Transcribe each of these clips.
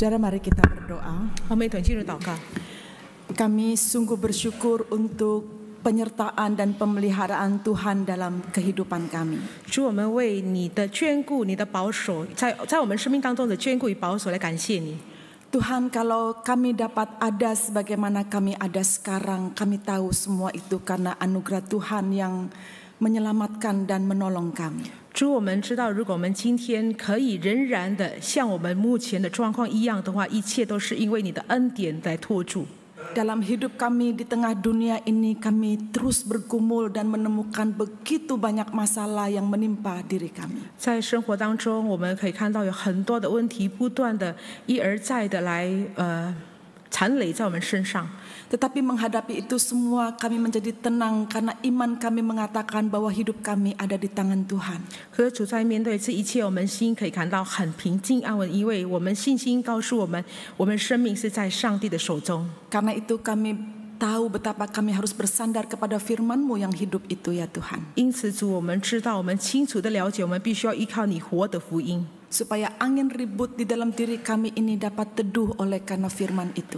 Saudara, mari kita berdoa. 我们一同进入祷告。 Kami sungguh bersyukur untuk penyertaan dan pemeliharaan Tuhan dalam kehidupan kami. 主，我们为你的眷顾、你的保守，在我们生命当中的眷顾与保守来感谢你。 Tuhan, kalau kami dapat ada sebagaimana kami ada sekarang, kami tahu semua itu karena anugerah Tuhan yang menyelamatkan dan menolong kami. 主，我们知道，如果我们今天可以仍然的像我们目前的状况一样的话，一切都是因为你的恩典来托住。 Dalam hidup kami di tengah dunia ini, kami terus bergumul dan menemukan begitu banyak masalah yang menimpa diri kami. 在生活当中，我们可以看到有很多的问题不断的一而再的来缠累在我们身上。 Tetapi menghadapi itu semua kami menjadi tenang karena iman kami mengatakan bahwa hidup kami ada di tangan Tuhan. 可是主在面对这一切，我们心可以感到很平静安稳，因为我们信心告诉我们，我们生命是在上帝的手中。 Karena itu kami tahu betapa kami harus bersandar kepada firman-Mu yang hidup itu ya Tuhan. 因此，主，我们知道，我们清楚的了解，我们必须要依靠你活的福音， Supaya angin ribut di dalam diri kami ini dapat teduh oleh karena firman itu.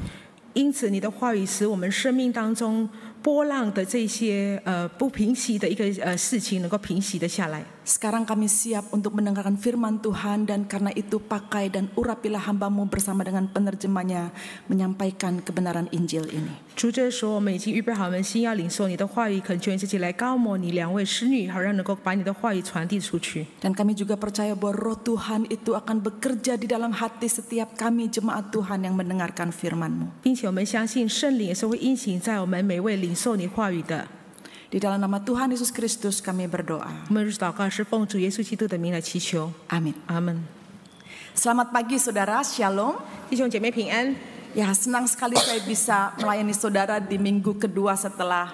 因此，你的话语使我们生命当中波浪的这些不平息的一个事情能够平息的下来。 Sekarang kami siap untuk mendengarkan firman Tuhan dan karena itu pakai dan urapilah hamba-Mu bersama dengan penerjemahnya menyampaikan kebenaran Injil ini. 主，这时候我们已经预备好我们心，要领受你的话语，恳求你自己来高摩你两位使女，好让能够把你的话语传递出去。 Dan kami juga percaya bahwa roh Tuhan itu akan bekerja di dalam hati setiap kami jemaat Tuhan yang mendengarkan firman-Mu. 并且我们相信圣灵也是会运行在我们每位领受你话语的。 Di dalam nama Tuhan Yesus Kristus kami berdoa. 我们祷告是奉主耶稣基督的名来祈求， Amin. 阿门。 Selamat pagi saudara, Shalom. 弟兄姐妹平安。 Ya, senang sekali saya bisa melayani saudara di minggu kedua setelah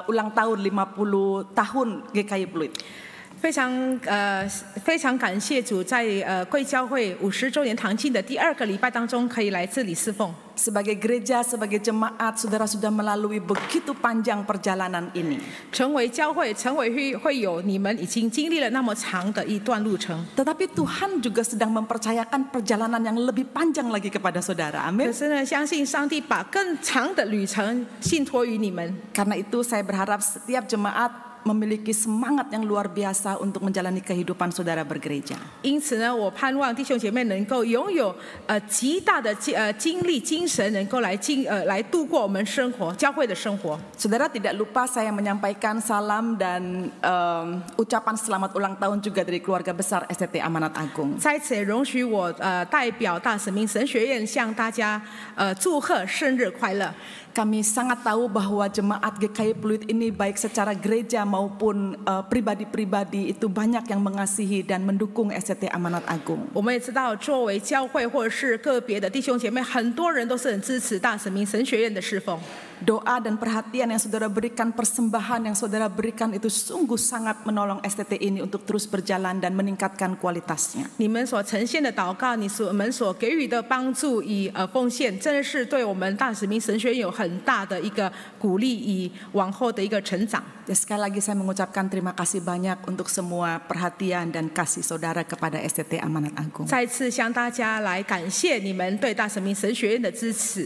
ulang tahun 50 tahun GKI Pluit. 非常感谢主，在贵教会50周年堂庆的第2个礼拜当中，可以来这里侍奉。 Sebagai gereja, sebagai jemaat, saudara sudah melalui begitu panjang perjalanan ini. 成为教会，成为会友，你们已经经历了那么长的一段路程。 Tetapi Tuhan juga sedang mempercayakan perjalanan yang lebih panjang lagi kepada saudara. 可 Amin. 是呢，相信上帝把更长的旅程信托于你们。 Karena itu saya berharap setiap jemaat memiliki semangat yang luar biasa untuk menjalani kehidupan saudara bergereja. 因此呢，我盼望弟兄姐妹能够拥有极大的精力、精神，能够来度过我们生活、教会的生活。 Saudara tidak lupa saya menyampaikan salam dan ucapan selamat ulang tahun juga dari keluarga besar STT Amanat Agung. 在此也容许我代表大使命神学院向大家祝贺生日快乐。 Kami sangat tahu bahwa jemaat GKI Pluit ini baik secara gereja maupun pribadi-pribadi itu banyak yang mengasihi dan mendukung STT Amanat Agung. 我们也知道，作为教会或者是个别的弟兄姐妹，很多人都是很支持大使命神学院的侍奉。 Doa dan perhatian yang saudara berikan, persembahan yang saudara berikan itu sungguh sangat menolong STT ini untuk terus berjalan dan meningkatkan kualitasnya. 你们所呈现的祷告，你们所给予的帮助与奉献，真的是对我们大使命神学院有很大的一个鼓励与往后的一个成长。 Ya, sekali lagi saya mengucapkan terima kasih banyak untuk semua perhatian dan kasih saudara kepada STT Amanat Agung. 再次向大家来感谢你们对大使命神学院的支持。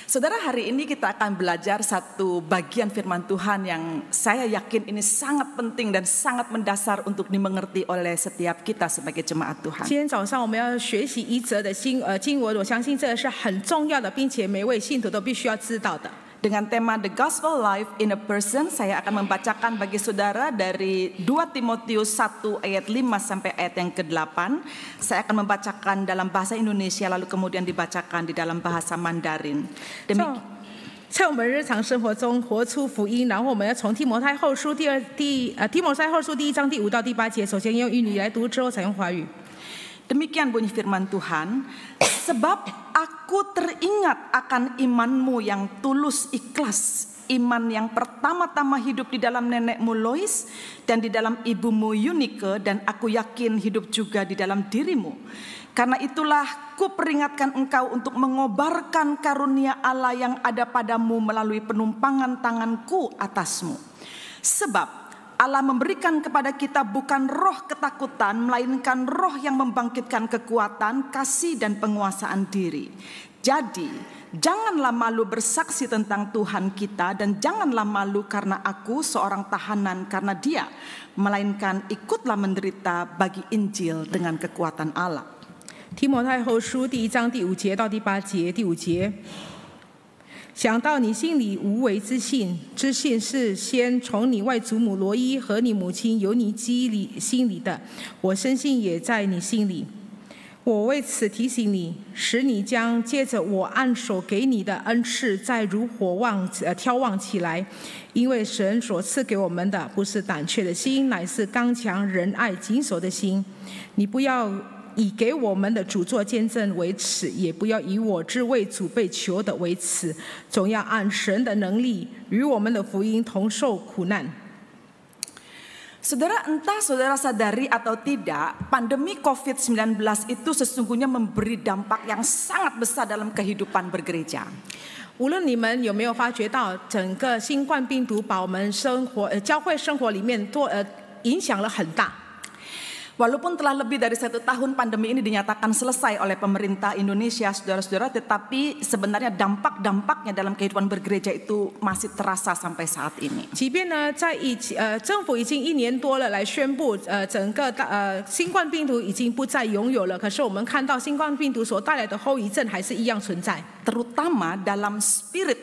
Saudara, hari ini kita akan belajar satu bagian firman Tuhan yang saya yakin ini sangat penting dan sangat mendasar untuk dimengerti oleh setiap kita sebagai jemaat Tuhan. 今天早上我们要学习一则的经文，我相信这是很重要的，并且每位信徒都必须要知道的。 Dengan tema The Gospel Life in a Person, saya akan membacakan bagi saudara dari 2 Timotius 1 ayat 5 sampai ayat yang ke-8. Saya akan membacakan dalam bahasa Indonesia lalu kemudian dibacakan di dalam bahasa Mandarin. 在我们日常生活中活出福音，然后我们要从提摩太后书第1章第5到第8节，首先用英语来读，之后采用华语。 Demikian bunyi firman Tuhan, sebab aku teringat akan imanmu yang tulus ikhlas, iman yang pertama-tama hidup di dalam nenekmu Lois dan di dalam ibumu Eunike, dan aku yakin hidup juga di dalam dirimu. Karena itulah kuperingatkan engkau untuk mengobarkan karunia Allah yang ada padamu melalui penumpangan tanganku atasmu. Sebab Allah memberikan kepada kita bukan roh ketakutan, melainkan roh yang membangkitkan kekuatan, kasih, dan penguasaan diri. Jadi, janganlah malu bersaksi tentang Tuhan kita, dan janganlah malu karena aku seorang tahanan karena Dia, melainkan ikutlah menderita bagi Injil dengan kekuatan Allah. 提摩太后书第1章第5节到第8节，第5节。想到你心里无为之信，之信是先从你外祖母罗伊和你母亲尤尼基心里的，我深信也在你心里。我为此提醒你，使你将借着我按手给你的恩赐再如火挑旺起来，因为神所赐给我们的不是胆怯的心，乃是刚强仁爱谨守的心。你不要以给我们的主做见证为耻，也不要以我之为主被求的为耻，总要按神的能力与我们的福音同受苦难。 Saudara, entah saudara sadari atau tidak, pandemi COVID-19 itu sesungguhnya memberi dampak yang sangat besar dalam kehidupan bergereja. 无论你们有没有发觉到，整个新冠病毒把我们教会生活里面影响了很大。 Walaupun telah lebih dari 1 tahun pandemi ini dinyatakan selesai oleh pemerintah Indonesia, saudara-saudara, tetapi sebenarnya dampak-dampaknya dalam kehidupan bergereja itu masih terasa sampai saat ini. 即便呢，在政府已经1年多了来宣布，整个新冠病毒已经不再拥有了，可是我们看到新冠病毒所带来的后遗症还是一样存在， terutama dalam spirit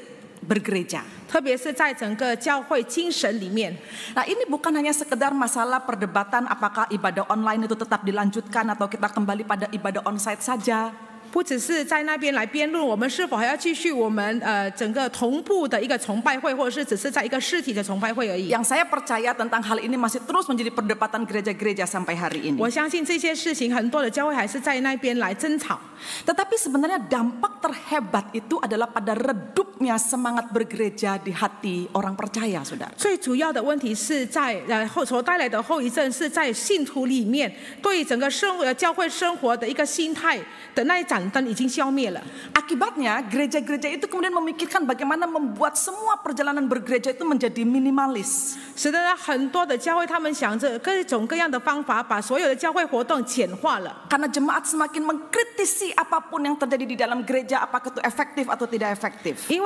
bergereja. 特别是在整个教会精神里面。 Nah, ini bukan hanya sekedar masalah perdebatan apakah ibadah online itu tetap dilanjutkan atau kita kembali pada ibadah onsite saja. 不只是在那边来辩论我们是否还要继续我们整个同步的一个崇拜会，或者是只是在一个实体的崇拜会而已。 Yang saya percaya tentang hal ini masih terus menjadi perdebatan gereja-gereja sampai hari ini. 我相信这些事情很多的教会还是在那边来争吵。 Tetapi sebenarnya dampak terhebat itu adalah pada redupnya semangat bergereja di hati orang percaya, saudara. 最主要的问题是在所带来的后遗症是在信徒里面对整个教会生活的一个心态的那一盏灯已经消灭了。 Akibatnya gereja-gereja itu kemudian memikirkan bagaimana membuat semua perjalanan bergereja itu menjadi minimalis. 使得很多的教会他们想着各种各样的方法把所有的教会活动简化了。 Karena jemaat semakin mengkritisi apapun yang terjadi di dalam gereja, apakah itu efektif atau tidak efektif. 因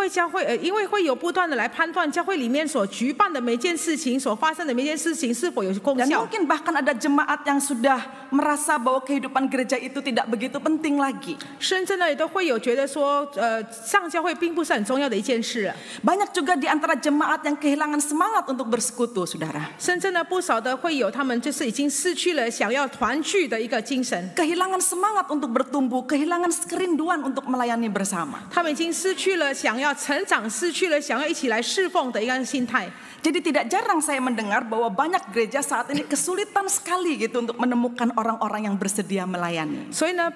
为会有不断的来判断教会里面所举办的每件事情所发生的每件事情是否有功 Dan 效。 mungkin bahkan ada jemaat yang sudah merasa bahwa kehidupan gereja itu tidak begitu penting lagi. 甚至呢也都会有觉得说上教会并不是很重要的一件事了。 Banyak juga di antara jemaat yang kehilangan semangat untuk bersekutu, saudara. 甚至呢不少的会有他们就是已经失去了想要团聚的一个精神。 Kehilangan semangat untuk bertumbuh, kehilangan kerinduan untuk melayani bersama. 他们已经失去了想要成长，失去了想要一起来侍奉的一个心态。 Jadi tidak jarang saya mendengar bahwa banyak gereja saat ini kesulitan sekali gitu untuk menemukan orang-orang yang bersedia melayani. 所以呢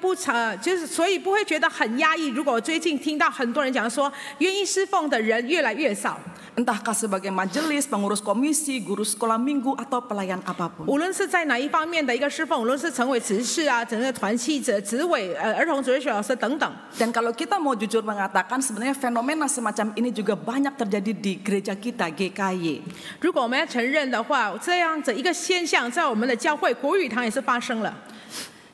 所以不会觉得很压抑。如果最近听到很多人讲说愿意侍奉的人越来越少， Entahkah sebagai majelis, pengurus komisi, guru sekolah minggu, atau pelayan apapun. 无论是在哪一方面的一个侍奉，无论是成为执事啊，整个团契者、执委、儿童主日学老师等等。 Dan kalau kita mau jujur mengatakan sebenarnya fenomena semacam ini juga banyak terjadi di gereja kita GKY. 如果我们要承认的话，这样子一个现象在我们的教会国语堂也是发生了。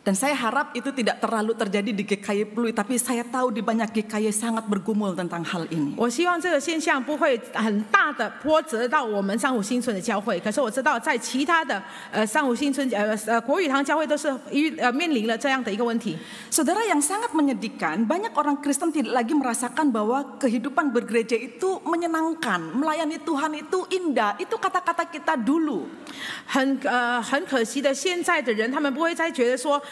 Dan saya harap itu tidak terlalu terjadi di GKY Pluit, tapi saya tahu di banyak GKY sangat bergumul tentang hal ini. 我希望这个现象不会很大的波折到我们三湖新村的教会，可是我知道在其他的三湖新村国语堂教会都是面临了这样的一个问题。 Saudara, yang sangat menyedihkan, banyak orang Kristen tidak lagi merasakan bahwa kehidupan bergereja itu menyenangkan, melayani Tuhan itu indah. Itu kata-kata kita dulu. 很可惜的，现在的人他们不会再觉得说，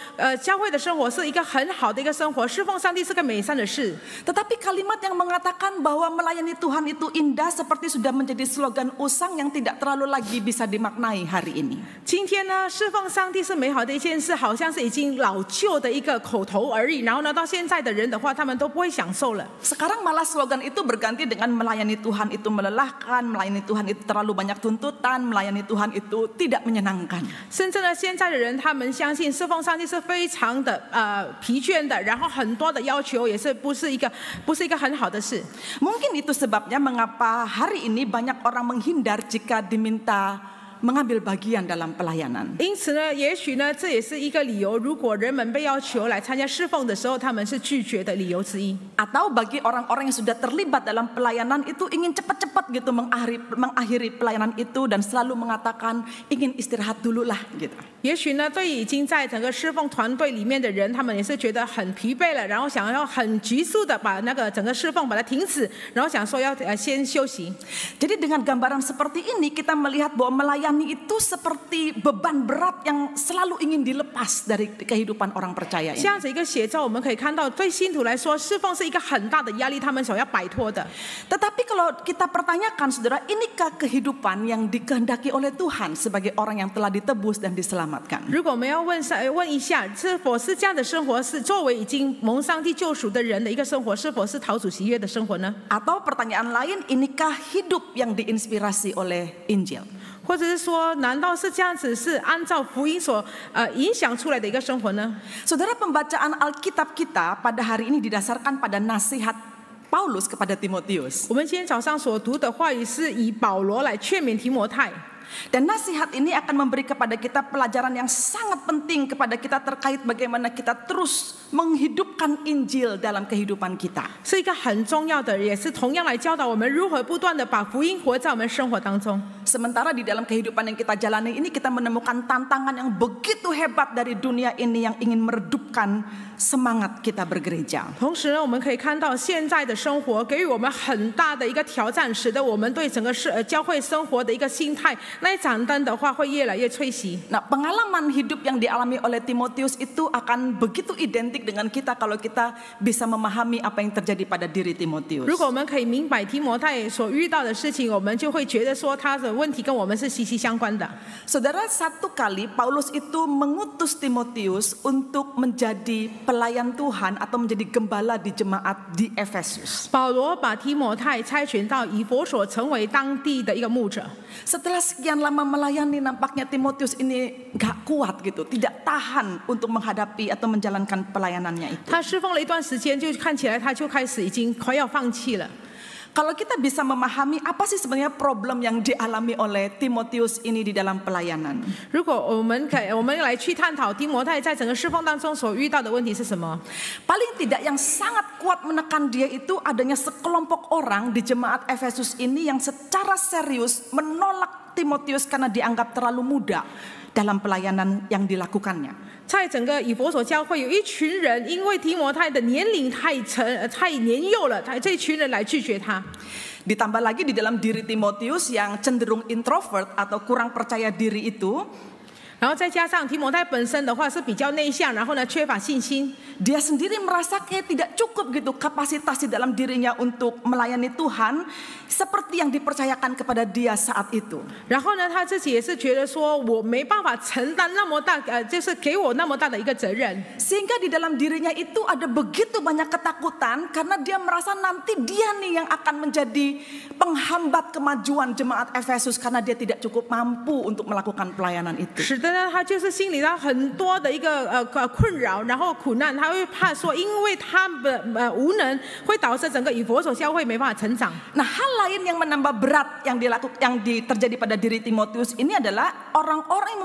教会的生活是一个很好的一个生活，侍奉上帝是个美善的事。 Tetapi kalimat yang mengatakan bahwa melayani Tuhan itu indah seperti sudah menjadi slogan usang yang tidak terlalu lagi bisa dimaknai hari ini. 今天呢，侍奉上帝是美好的一件事，好像是已经老旧的一个口头而已。然后呢，到现在的人的话，他们都不会享受了。 Sekarang malah slogan itu berganti dengan melayani Tuhan itu melelahkan, melayani Tuhan itu terlalu banyak tuntutan, melayani Tuhan itu tidak menyenangkan. 甚至呢，现在的人他们相信侍奉上帝是非常的疲倦的，然后很多的要求也是不是一个很好的事。 Mungkin itu sebabnya mengapa hari ini banyak orang menghindar jika diminta mengambil bagian dalam pelayanan. 因此呢，也许呢，这也是一个理由。如果人们被要求来参加侍奉的时候，他们是拒绝的理由之一。 Atau bagi orang-orang yang sudah terlibat dalam pelayanan itu ingin cepat-cepat gitu mengakhiri pelayanan itu dan selalu mengatakan ingin istirahat dulu lah gitu. 也许呢，对已经在整个侍奉团队里面的人，他们也是觉得很疲惫了，然后想要很急速的把那个整个侍奉把它停止，然后想说要先休息。 Jadi dengan gambaran seperti ini kita melihat bahwa melayani itu seperti beban berat yang selalu ingin dilepas dari kehidupan orang percaya ini. 这样子一个写照，我们可以看到，对信徒来说，侍奉是一个很大的压力，他们所要摆脱的。 Tetapi kalau kita pertanyakan saudara, inikah kehidupan yang dikehendaki oleh Tuhan sebagai orang yang telah ditebus dan diselamatkan? 如果我们要问一下，是否是这样的生活，是作为已经蒙上帝救赎的人的一个生活，是否是讨主喜悦的生活呢？ Atau pertanyaan lain, inikah hidup yang diinspirasi oleh Injil? 或者是说，难道是这样子，是按照福音所影响出来的一个生活呢？ Saudara, pembacaan Alkitab kita pada hari ini didasarkan pada nasihat Paulus kepada Timotius. 我们今天早上所读的话语是以保罗来劝勉提摩太。 Dan nasihat ini akan memberi kepada kita pelajaran yang sangat penting kepada kita terkait bagaimana kita terus menghidupkan Injil dalam kehidupan kita. 是一个很重要的，也是同样来教导我们如何不断的把福音活在我们生活当中。 Sementara di dalam kehidupan yang kita jalani ini kita menemukan tantangan yang begitu hebat dari dunia ini yang ingin meredupkan semangat kita bergereja. 同时呢，我们可以看到现在的生活给予我们很大的一个挑战，使得我们对整个教会生活的一个心态，那一盏灯的话会越来越吹熄。 Nah, pengalaman hidup yang dialami oleh Timotius itu akan begitu identik dengan kita kalau kita bisa memahami apa yang terjadi pada diri Timotius. 如果我们可以明白提摩太所遇到的事情，我们就会觉得说他的问题跟我们是息息相关的。 Saudara, satu kali Paulus itu mengutus Timotius untuk menjadi pelayan Tuhan atau menjadi gembala di jemaat di Efesus. 保罗把提摩太差遣到以弗所，成为当地的一个牧者。 Setelah sekian lama melayani, nampaknya Timotius ini gak kuat gitu, tidak tahan untuk menghadapi atau menjalankan pelayanannya itu. 他侍奉了一段时间，就看起来他就开始已经快要放弃了。 Kalau kita bisa memahami apa sih sebenarnya problem yang dialami oleh Timotius ini di dalam pelayanan. 如果我们来去探讨提摩太在整个侍奉当中所遇到的问题是什么？ Paling tidak yang sangat kuat menekan dia itu adanya sekelompok orang di jemaat Efesus ini yang secara serius menolak Timotius karena dianggap terlalu muda dalam pelayanan yang dilakukannya. 在整个以弗所教会有一群人，因为提摩太的年龄太年幼了，这一群人来拒绝他。 Ditambah lagi di dalam diri Timotius yang cenderung introvert atau kurang percaya diri itu, 然后再加上提摩太本身的话是比较内向，然后呢缺乏信心。 dia sendiri merasa kayak tidak cukup gitu kapasitas di dalam dirinya untuk melayani Tuhan seperti yang dipercayakan kepada dia saat itu. 然后呢，他自己也是觉得说，我没办法承担那么大，就是给我那么大的一个责任。 Sehingga di dalam dirinya itu ada begitu banyak ketakutan karena dia merasa nanti dia nih yang akan menjadi penghambat kemajuan jemaat Efesus karena dia tidak cukup mampu untuk melakukan pelayanan itu. 使得呢，他就是心里他很多的一个困扰，然后苦难，他会怕说，因为他的无能，会导致整个以弗所教会没办法成长。 Nah, hal lain yang menambah berat yang terjadi pada diri Timotius ini adalah orang-orang yang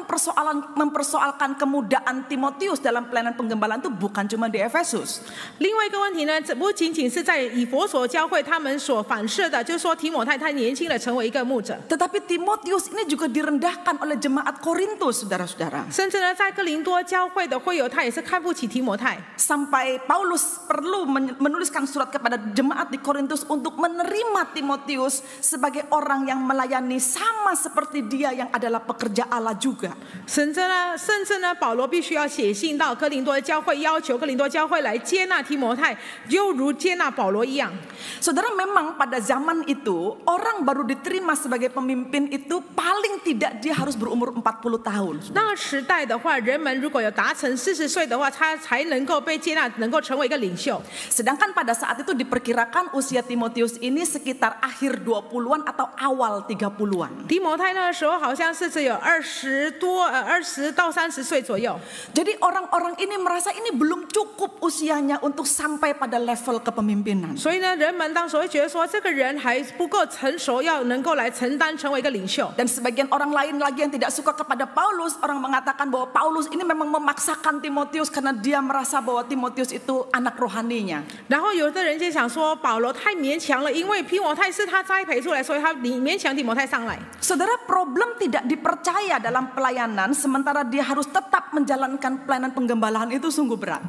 mempersoalkan kemudaan Timotius dalam pelayanan penggembalaan itu bukan cuma di Efesus. 另外一个问题呢，这不仅仅是在以弗所教会他们所反射的，就是说提摩太太年轻了成为一个牧者， Tetapi Timotius ini juga direndahkan oleh jemaat Korintus, saudara-saudara. 甚至呢，在哥林多教会的会友，他也是看不起提摩太。 Sampai Paulus perlu menuliskan surat kepada jemaat di Korintus untuk menerima Timotius sebagai orang yang melayani sama seperti dia yang adalah pekerja Allah juga. 甚至呢，保罗必须要写信到哥林多的教会，要求哥林多教会来接纳提摩太，犹如接纳保罗一样。 Saudara, memang pada zaman itu orang baru diterima sebagai pemimpin itu paling tidak dia harus berumur 40 tahun. 那个时代的话，人们如果有达成40岁的话，他才能够被接纳，能够成为一个领袖。 Sedangkan pada saat itu diperkirakan usia Timotius ini sekitar akhir 20-an atau awal 30-an. 提摩太那个时候好像是只有20到30岁左右。 Jadi orang-orang ini merasa ini belum cukup usianya untuk sampai pada level kepemimpinan. 所以呢，人们当时会觉得说，这个人还不够成熟，要能够来承担成为一个领袖。 Dan sebagian orang lain lagi yang tidak suka kepada Paulus, orang mengatakan bahwa Paulus ini memang memaksakan Timotius karena dia merasa bahwa Timotius itu anak rohaninya. 然后有的人就想说，保罗太勉强了，因为提摩太是他栽培出来，所以他勉强提摩太上来。 Saudara, problem tidak dipercaya dalam pelayanan sementara dia harus tetap menjalankan pelayanan penggembalaan itu sungguh berat.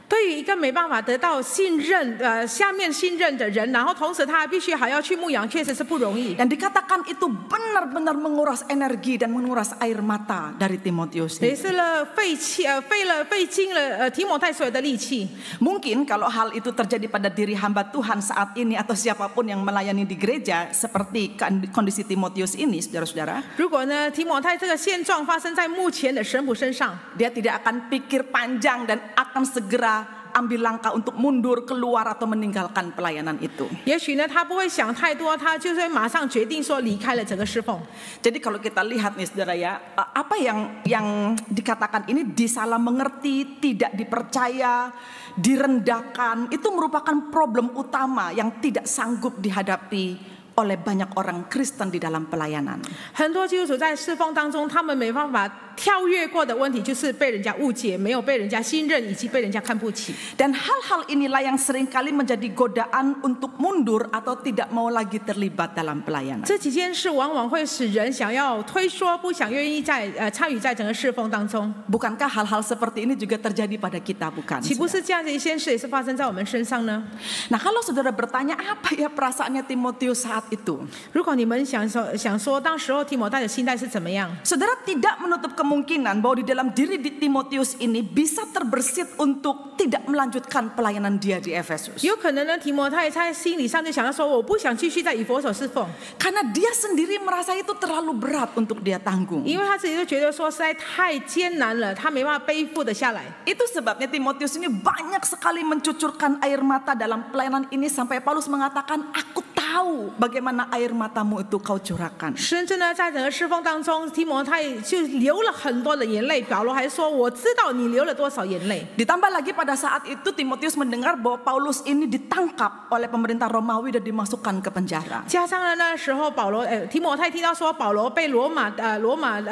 对于一个没办法得到信任，下面信任的人，然后同时他还必须还要去牧养，确实是不容易。 Dan dikatakan itu benar-benar menguras energi dan menguras air mata dari Timotius. 也是费尽了提摩太所有的力气。 Mungkin kalau hal itu terjadi pada diri hamba Tuhan saat ini atau siapapun yang melayani di gereja seperti kondisi Timotius ini, saudara-saudara, 如果呢提摩太这个现状发生在目前的神仆身上， dia tidak akan pikir panjang dan akan segera ambil langkah untuk mundur, keluar atau meninggalkan pelayanan itu. 也许呢他不会想太多，他就是马上决定说离开了整个侍奉。 Jadi kalau kita lihat nih saudara ya, apa yang dikatakan ini disalah mengerti, tidak dipercaya, direndahkan, itu merupakan problem utama yang tidak sanggup dihadapi oleh banyak orang Kristen di dalam pelayanan. 很多基督徒在侍奉当中，他们没办法跳跃过的问题，就是被人家误解，没有被人家信任，以及被人家看不起。 Dan hal-hal inilah yang seringkali menjadi godaan untuk mundur atau tidak mau lagi terlibat dalam pelayanan. 这几件事往往会使人想要退缩，不想愿意参与在整个侍奉当中。 Bukankah hal-hal seperti ini juga terjadi pada kita, bukan? 岂不是这样的一件事也是发生在我们身上呢？ Nah, kalau saudara bertanya apa ya perasaannya Timotius saat itu? 如果你们想说当时候提摩太的心态是怎么样？ Saudara tidak menutup kemungkinan bahwa di dalam diri Timotius ini bisa terbersit untuk tidak melanjutkan pelayanan dia di Efesus. 有可能呢，提摩太在心理上就想到说，我不想继续在以弗所侍奉， Karena dia sendiri merasa itu terlalu berat untuk dia tanggung. 因为他自己就觉得说实在太艰难了，他没办法背负得下来。 Itu sebabnya Timotius ini banyak sekali mencucurkan air mata dalam pelayanan ini sampai Paulus mengatakan, aku tahu bagaimana air matamu itu kau curahkan. 甚至呢，在整个侍奉当中，提摩太就流了很多的眼泪。保罗还说：“我知道你流了多少眼泪。” Ditambah lagi pada saat itu Timotius mendengar bahwa Paulus ini ditangkap oleh pemerintah Romawi dan dimasukkan ke penjara. 加上呢，那时候提摩太听到说保罗被罗马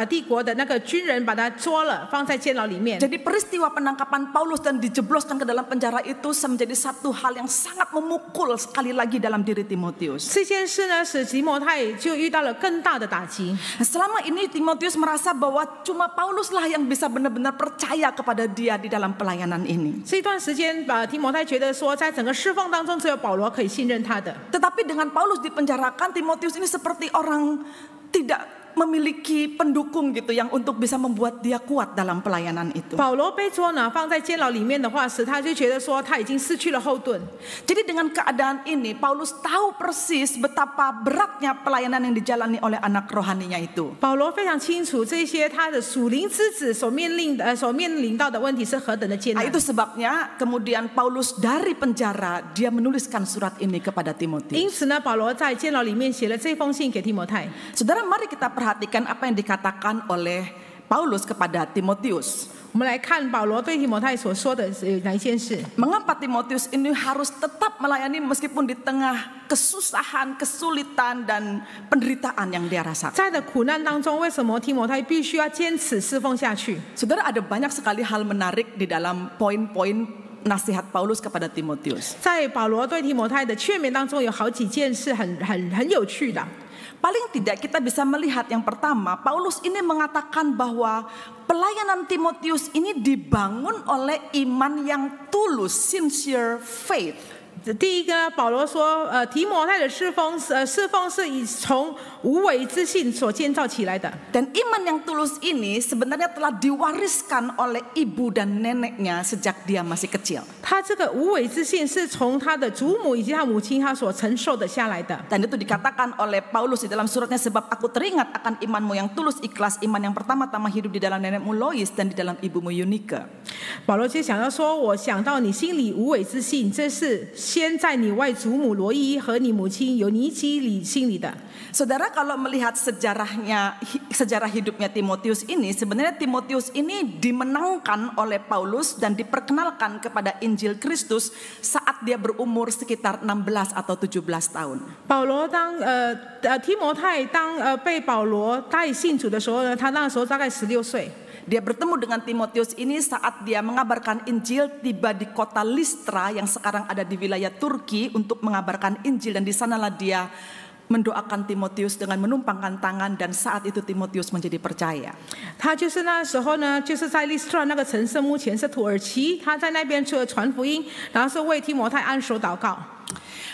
帝国的那个军人把他捉了，放在监牢里面。 Jadi peristiwa penangkapan Paulus dan dijebloskan ke dalam penjara itu menjadi satu hal yang sangat memukul sekali lagi dalam diri Timotius. 这件事呢，使提摩太就遇到了更大的打击。 Selama ini Timotius merasa bahwa cuma Pauluslah yang bisa benar-benar percaya kepada dia di dalam pelayanan ini. 这段时间，提摩太觉得说，在整个侍奉当中，只有保罗可以信任他的。 Tetapi dengan Paulus dipenjarakan, Timotius ini seperti orang tidak memiliki pendukung gitu yang untuk bisa membuat dia kuat dalam pelayanan itu. 保罗被捉拿放在监牢里面的话，使他就觉得说他已经失去了后盾。 Jadi dengan keadaan ini Paulus tahu persis betapa beratnya pelayanan yang dijalani oleh anak rohaninya itu. 保罗非常清楚这些他的属灵之子所面临到的问题是何等的艰难。 Itu sebabnya kemudian Paulus dari penjara dia menuliskan surat ini kepada 因 Timotius. 此呢，保罗在监牢里面写了这封信给提摩太。 Saudara, mari kita perhatikan apa yang dikatakan oleh Paulus kepada Timotius. 我们来看保罗对提摩太所说的哪一件事。 Mengapa Timotius ini harus tetap melayani meskipun di tengah kesusahan, kesulitan dan penderitaan yang dia rasakan? 在的苦难当中，为什么提摩太必须要坚持侍奉下去？ Saudara, ada banyak sekali hal menarik di dalam poin-poin nasihat Paulus kepada Timotius. 在保罗对提摩太的劝勉当中，有好几件事很有趣的。 Paling tidak kita bisa melihat yang pertama, Paulus ini mengatakan bahwa pelayanan Timotius ini dibangun oleh iman yang tulus, sincere faith. 第一个，保罗说，提摩太的侍奉是以从无为之信所建造起来的。 Dan iman yang tulus ini sebenarnya telah diwariskan oleh ibu dan neneknya sejak dia masih kecil. 他这个无为之信是从他的祖母以及他母亲他所承受的下来的。 Dan itu dikatakan oleh Paulus di dalam suratnya, sebab aku teringat akan imanmu yang tulus ikhlas, iman yang pertama-tama hidup di dalam nenekmu Lois dan di dalam ibumu Yunike. 保罗就想到说，我想到你心里无为之信，这是先在你外祖母罗伊和你母亲尤尼基里心里的。 Saudara, kalau melihat sejarah hidupnya Timotius ini, sebenarnya Timotius ini dimenangkan oleh Paulus dan diperkenalkan kepada Injil Kristus saat dia berumur sekitar 16 atau 17 tahun. 保罗提摩太被保罗带信主的时候呢，他那时候大概16岁。 Dia bertemu dengan Timotius ini saat dia mengabarkan Injil, tiba di kota Listra yang sekarang ada di wilayah Turki untuk mengabarkan Injil, dan di sanalah dia mendoakan Timotius dengan menumpangkan tangan, dan saat itu Timotius menjadi percaya. 他就是那时候呢，就是在利斯特那个城市，目前是土耳其，他在那边除了传福音，然后是为提摩太按手祷告。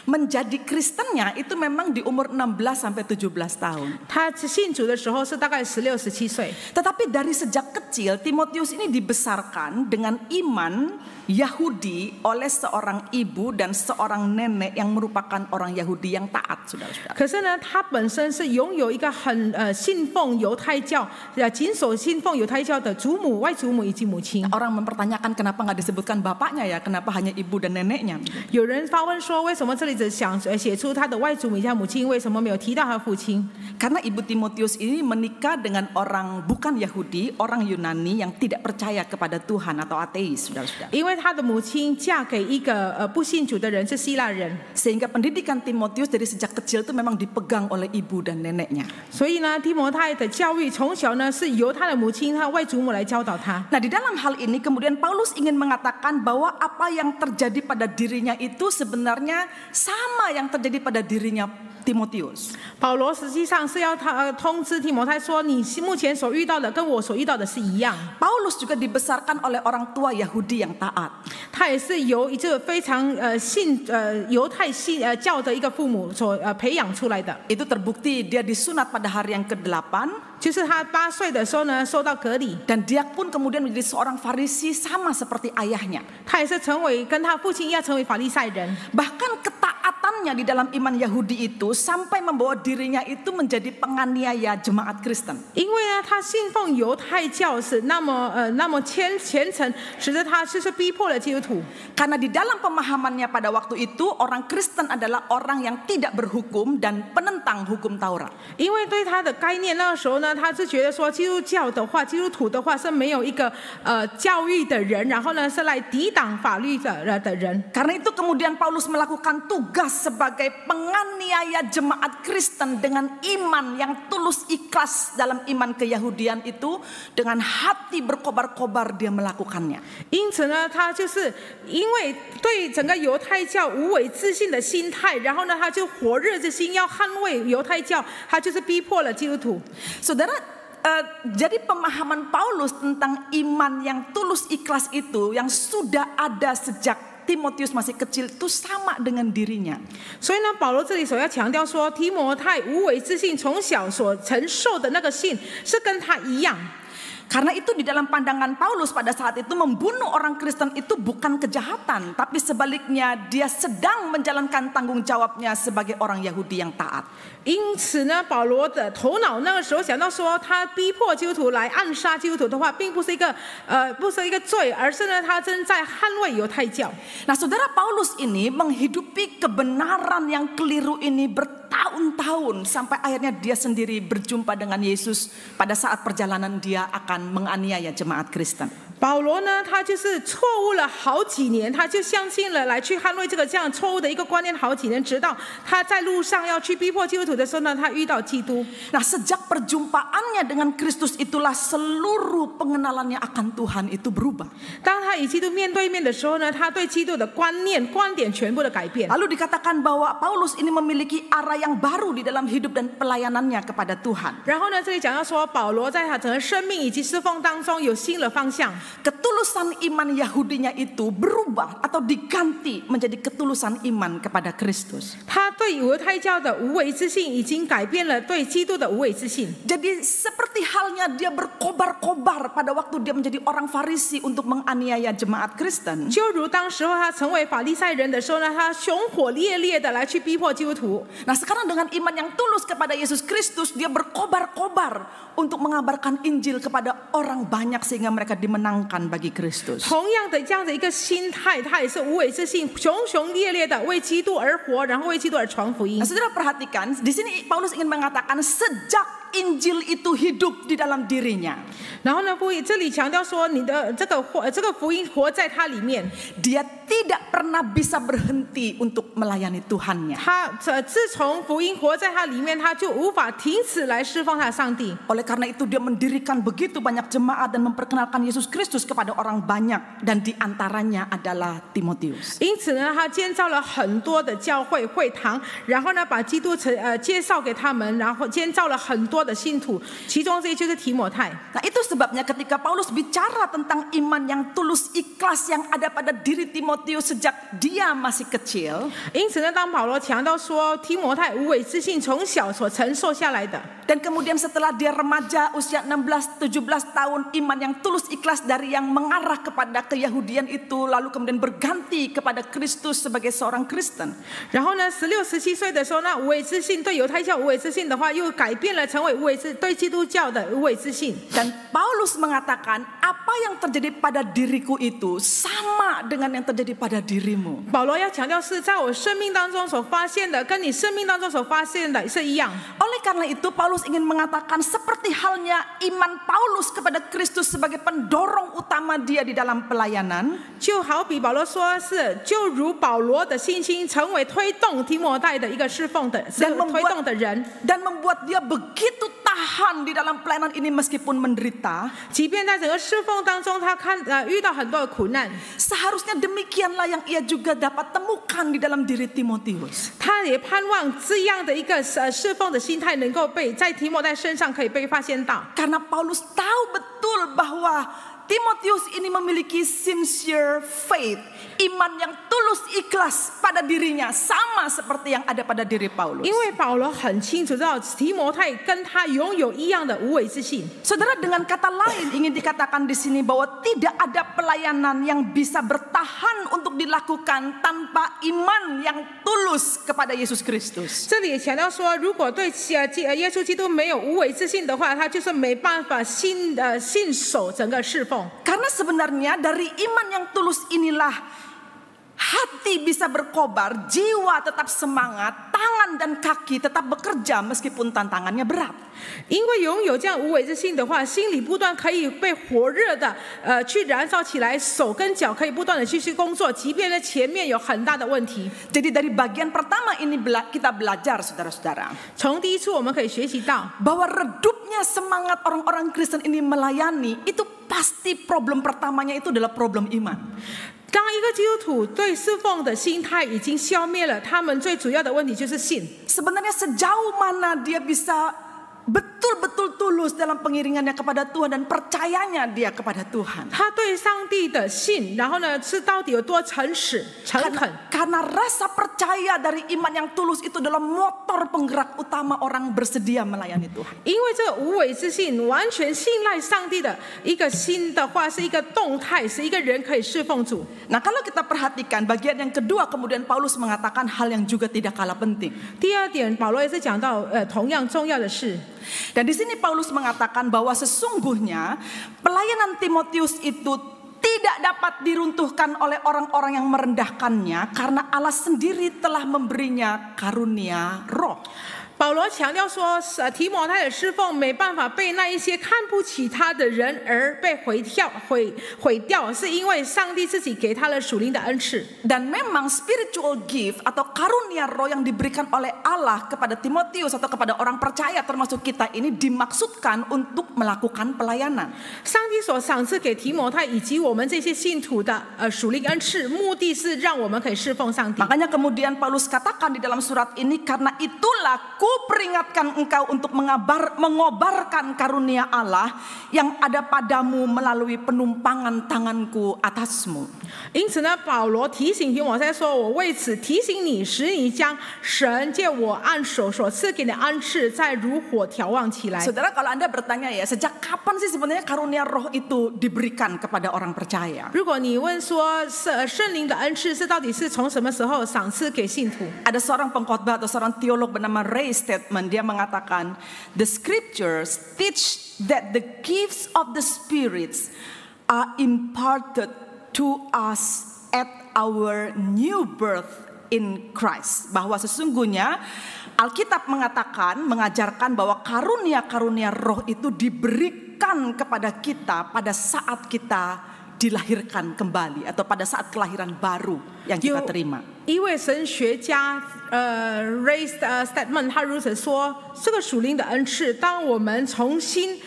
Menjadi Kristennya itu memang di umur 16 sampai 17 tahun. 他信主的时候是大概16、17岁。 Tetapi dari sejak kecil Timotius ini dibesarkan dengan iman Yahudi oleh seorang ibu dan seorang nenek yang merupakan orang Yahudi yang taat, saudara-saudara. 可是呢，他本身是拥有一个很信奉犹太教、谨守信奉犹太教的祖母、外祖母以及母亲。 Orang mempertanyakan kenapa nggak disebutkan bapaknya ya, kenapa hanya ibu dan neneknya? 有人发问说，为什么这里只想写出他的外祖母以及母亲，为什么没有提到他父亲？ Karena ibu Timotius ini menikah dengan orang bukan Yahudi, orang Yunani yang tidak percaya kepada Tuhan atau ateis, saudara-saudara. 因为他的母亲嫁给一个不信主的人，是希腊人。 Sehingga pendidikan Timotius dari sejak kecil itu memang dipegang oleh ibu dan neneknya. 所以呢，提摩太的教育从小呢是由他的母亲、他外祖母来教导他。 Nah, di dalam hal ini kemudian Paulus ingin mengatakan bahwa apa yang terjadi pada dirinya itu sebenarnya sama yang terjadi pada dirinya Timotius. 保罗实际上是要通知提摩太说，你目前所遇到的跟我所遇到的是一样。 Paulus juga dibesarkan oleh orang tua Yahudi yang taat. 他也是由一个非常信犹太教的一个父母所培养出来的。 Itu terbukti dia disunat pada hari yang ke-8. 就是他8岁的时候呢，受到隔离， Dan dia pun kemudian menjadi seorang Farisi sama seperti ayahnya. 他也是成为跟他父亲一样成为法利赛人。 Bahkan ketaatannya di dalam iman Yahudi itu sampai membawa dirinya itu menjadi penganiaya jemaat Kristen. 因为呢，他信奉犹太教是那么虔诚，使得他就是逼迫了基督徒。 Karena di dalam pemahamannya pada waktu itu orang Kristen adalah orang yang tidak berhukum dan penentang hukum Taurat. 因为对他的概念，那个时候呢，他是觉得说基督徒的话是没有一个教育的人，然后呢是来抵挡法律的人。 Karena itu kemudian Paulus melakukan tugas sebagai penganiaya jemaat Kristen dengan iman yang tulus ikhlas dalam iman keyahudian itu, dengan hati berkobar-kobar dia melakukannya. 因此呢，他就是因为对整个犹太教无为自信的心态，然后呢，他就火热之心要捍卫犹太教，他就是逼迫了基督徒。 Saudara, jadi pemahaman Paulus tentang iman yang tulus ikhlas itu yang sudah ada sejak Timotius masih kecil itu sama dengan dirinya. 所以呢，保罗这里所要强调说，提摩太无为之信从小所承受的那个信是跟他一样。 Karena itu di dalam pandangan Paulus pada saat itu membunuh orang Kristen itu bukan kejahatan, tapi sebaliknya dia sedang menjalankan tanggung jawabnya sebagai orang Yahudi yang taat. 因此呢，保罗的头脑那个时候想到说，他逼迫基督徒来暗杀基督徒的话，并不是一个罪，而是呢，他正在捍卫犹太教。 Nah, saudara, Paulus ini menghidupi kebenaran yang keliru ini bertahun-tahun sampai akhirnya dia sendiri berjumpa dengan Yesus pada saat perjalanan dia akan menganiaya jemaat Kristen. 保罗呢，他就是错误了好几年，他就相信了来去捍卫这样错误的一个观念好几年，直到他在路上要去逼迫基督徒的时候呢，他遇到基督。 Nah, sejak perjumpaannya dengan Kristus itulah seluruh pengenalannya akan Tuhan itu berubah. 当他与基督面对面的时候呢，他对基督的观点全部的改变。 Lalu dikatakan bahwa Paulus ini memiliki arah yang baru di dalam hidup dan pelayanannya kepada Tuhan. 然后呢，这里讲到说，保罗在他整个生命以及侍奉当中有新的方向。ketulusan iman Yahudinya itu berubah atau diganti menjadi ketulusan iman kepada Kristus. 他对犹太教的无为之信已经改变了对基督的无为之信。 Jadi seperti halnya dia berkobar-kobar pada waktu dia menjadi orang Farisi untuk menganiaya jemaat Kristen. 就如当时候他成为法利赛人的时候呢，他熊火烈烈的来去逼迫基督徒。 Nah sekarang dengan iman yang tulus kepada Yesus Kristus, dia berkobar-kobar untuk mengabarkan Injil kepada orang banyak sehingga mereka dimenangkan bagi Kristus. 同样的这样的一个心态，他也是无为之信，熊熊烈烈的为基督而活，然后为基督而传福音。 Nah, saudara perhatikan, di sini Paulus ingin mengatakan sejak Injil itu hidup di dalam dirinya, 然后呢，这里强调说，你的这个福音活在他里面， dia tidak pernah bisa berhenti untuk melayani Tuhannya. 他自从福音活在他里面，他就无法停止来释放他的上帝。 Oleh karena itu dia mendirikan begitu banyak jemaat dan memperkenalkan Yesus Kristus kepada orang banyak, dan diantaranya adalah Timotius. 因此呢，他建造了很多的教会会堂，然后呢，把基督介绍给他们，然后建造了很多的信徒，其中这就是提摩太。 Nah itu sebabnya ketika Paulus bicara tentang iman yang tulus ikhlas yang ada pada diri Timotius sejak dia masih kecil, 因此呢，当保罗强调说提摩太无为之信从小所承受下来的， dan kemudian setelah dia remaja usia 16-17 tahun, iman yang tulus ikhlas dari yang mengarah kepada keyahudian itu lalu kemudian berganti kepada Kristus sebagai seorang Kristen. 然后呢，16、17岁的时候，那无为之信对犹太教无为之信的话，又改变了成为无为之对基督教的无为之信。 Dan Paulus mengatakan apa yang terjadi pada diriku itu sama dengan yang terjadi pada dirimu. 保罗要强调是在我生命当中所发现的，跟你生命当中所发现的是一样。 Oleh karena itu Paulus ingin mengatakan seperti halnya iman Paulus kepada Kristus sebagai pendorong utama dia di dalam pelayanan, 就好比保罗说是，就如保罗的信心成为推动提摩太的一个侍奉的推动的人， dan membuat dia begitu tahan di dalam pelayanan ini meskipun menderita. 即便在整个侍奉当中，他遇到很多的苦难， Seharusnya demikianlah yang ia juga dapat temukan di dalam diri Timotius. 他也盼望这样的一个侍奉的心态能够被在提摩太身上可以被发现到。 Karena Paulus tahu betul bahwa Timotius ini memiliki sincere faith, iman yang tulus ikhlas pada dirinya, sama seperti yang ada pada diri Paulus. 因为保罗很清楚知道提摩太跟他拥有一样的无为之信。 Saudara, dengan kata lain ingin dikatakan di sini bahwa tidak ada pelayanan yang bisa bertahan untuk dilakukan tanpa iman yang tulus kepada Yesus Kristus. 这里也强调说，如果对耶稣基督没有无为之信的话，他就是没办法信守整个侍奉。 Karena sebenarnya dari iman yang tulus inilah hati bisa berkobar, jiwa tetap semangat, tangan dan kaki tetap bekerja meskipun tantangannya berat. 因为拥有这样无为之信的话，心里不断可以被火热的去燃烧起来，手跟脚可以不断的继续工作，即便呢前面有很大的问题。 Jadi dari bagian pertama ini kita belajar, saudara-saudara, 从第一处我们可以学习到， bahwa redupnya semangat orang-orang Kristen ini melayani itu pasti problem pertamanya itu adalah problem iman. 当一个基督徒对侍奉的心态已经消灭了，他们最主要的问题就是信。 Sebenarnya sejauh mana dia bisa betul-betul tulus dalam pengiringannya kepada Tuhan dan percayanya dia kepada Tuhan. 他对上帝的信，然后呢是到底有多诚实、诚恳？ Karena rasa percaya dari iman yang tulus itu adalah motor penggerak utama orang bersedia melayani Tuhan. 因为这个无为之信，完全信赖上帝的一个心的话，是一个动态，是一个人可以侍奉主。 Nah, kalau kita perhatikan bagian yang kedua, kemudian Paulus mengatakan hal yang juga tidak kalah penting. 第二点，保罗也是讲到同样重要的事。 Dan di sini Paulus mengatakan bahwa sesungguhnya pelayanan Timotius itu tidak dapat diruntuhkan oleh orang-orang yang merendahkannya karena Allah sendiri telah memberinya karunia roh. 保罗强调说，提摩太的侍奉没办法被那一些看不起他的人而被毁掉，是因为上帝自己给他了属灵的恩赐。 Dan memang spiritual gift atau karunia roh yang diberikan oleh Allah kepada Timotius atau kepada orang percaya termasuk kita ini dimaksudkan untuk melakukan pelayanan. 上帝所赏赐给提摩太以及我们这些信徒的属灵恩赐，目的是让我们可以侍奉上帝。 Makanya kemudian Paulus katakan di dalam surat ini, karena itulah Aku peringatkan engkau untuk mengobarkan karunia Allah yang ada padamu melalui penumpangan tanganku atasmu. 因此呢，保罗提醒提摩太说：“我为此提醒你，使你将神借我按手所赐给你的恩赐，再如火调望起来。” Saudara, kalau Anda bertanya ya, sejak kapan sih sebenarnya karunia roh itu diberikan kepada orang percaya? 如果你问说圣灵的恩赐是到底是从什么时候赏赐给信徒？ Ada seorang pengkhotbah atau seorang teolog bernama Ray Stedman, dia mengatakan, the scriptures teach that the gifts of the spirits are imparted to us at our new birth in Christ. Bahwa sesungguhnya Alkitab mengatakan, mengajarkan bahwa karunia-karunia roh itu diberikan kepada kita pada saat kita dilahirkan kembali atau pada saat kelahiran baru yang kita terima. 一位神学家Ray Stedman 他如此说：这个属灵的恩赐，当我们重新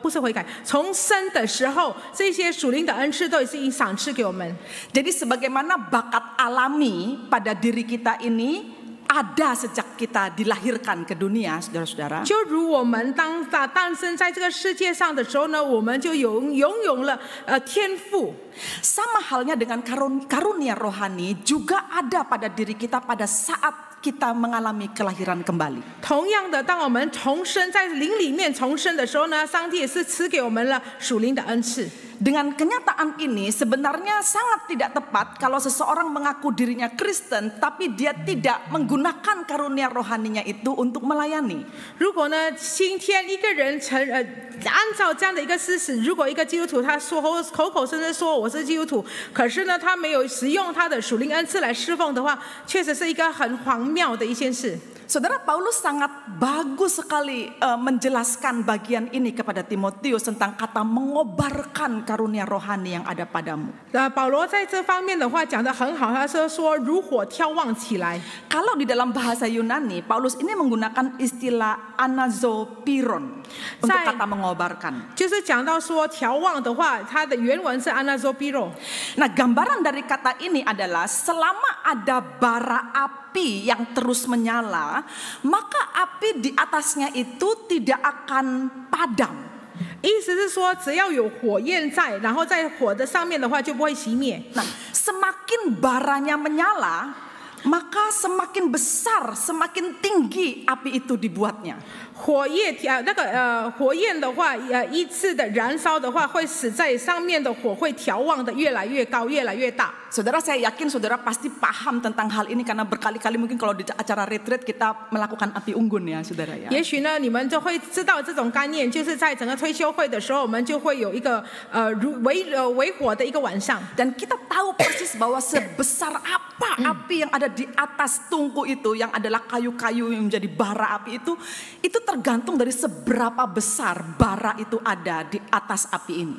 不是悔改，重生的时候，这些属灵的恩赐都是赏赐给我们。 Jadi sebagaimana bakat alami pada diri kita ini ada sejak kita dilahirkan ke dunia, saudara-saudara. 就如我们当诞生在这个世界上的时候呢，我们就拥有了天赋。 Sama halnya dengan karunia rohani juga ada pada diri kita pada saat kita mengalami kelahiran kembali. 同样的，当我们重生在灵里面重生的时候呢，上帝也是赐给我们了属灵的恩赐。 Dengan kenyataan ini sebenarnya sangat tidak tepat kalau seseorang mengaku dirinya Kristen tapi dia tidak menggunakan karunia rohaninya itu untuk melayani. 如果呢，今天一个人按照这样的一个事实，如果一个基督徒他说口口声声说我是基督徒，可是呢，他没有使用他的属灵恩赐来侍奉的话，确实是一个很荒谬的一件事。 Saudara, Paulus sangat bagus sekali menjelaskan bagian ini kepada Timotius tentang kata mengobarkan karunia rohani yang ada padamu. 保罗在这方面的话讲得很好，他说如火眺望起来。 Kalau di dalam bahasa Yunani, Paulus ini menggunakan istilah anazopiron untuk kata mengobarkan. 就是讲到说眺望的话，它的原文是 anazopiro。 Nah, gambaran dari kata ini adalah selama ada bara api yang terus menyala, maka api di atasnya itu tidak akan padam. 意思是说，只要有火焰在，然后在火的上面的话，就不会熄灭。 Nah, semakin baranya menyala, maka semakin besar, semakin tinggi api itu dibuatnya. 火焰的话，依次的燃烧的话，会使在上面的火会调望的越来越高，越来越大。 Saudara, saya yakin saudara pasti paham tentang hal ini karena berkali-kali mungkin kalau di acara retreat kita melakukan api unggun ya, saudara ya. 也许呢，你们就会知道这种概念，就是在整个退休会的时候，我们就会有一个为火的一个晚上。 Dan kita tahu persis bahwa sebesar apa api yang ada di atas tungku itu, yang adalah kayu-kayu yang menjadi bara api itu tergantung dari seberapa besar bara itu ada di atas api ini,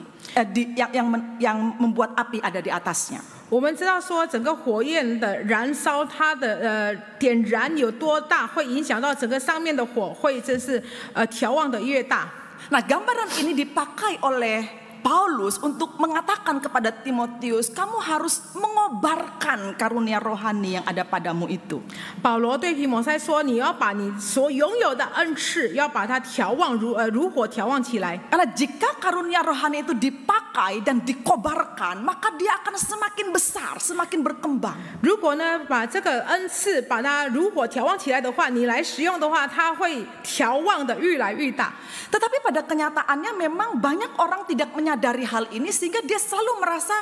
yang membuat api ada di atasnya. 我们知道说，整个火焰的燃烧，它的点燃有多大，会影响到整个上面的火会就是调望的越大。 Nah, gambaran ini dipakai oleh Paulus untuk mengatakan kepada Timotius, kamu harus mengobarkan karunia rohani yang ada padamu itu. 保罗对提摩太说：“你要把你所拥有的恩赐，要把它调望如火调望起来。 Karena jika karunia rohani itu dipakai dan dikobarkan, maka dia akan semakin besar, semakin berkembang. 如果呢，把这个恩赐把它如火调望起来的话，你来使用的话，它会调望的越来越大。 Tetapi pada kenyataannya memang banyak orang tidak menyadari hal ini sehingga dia selalu merasa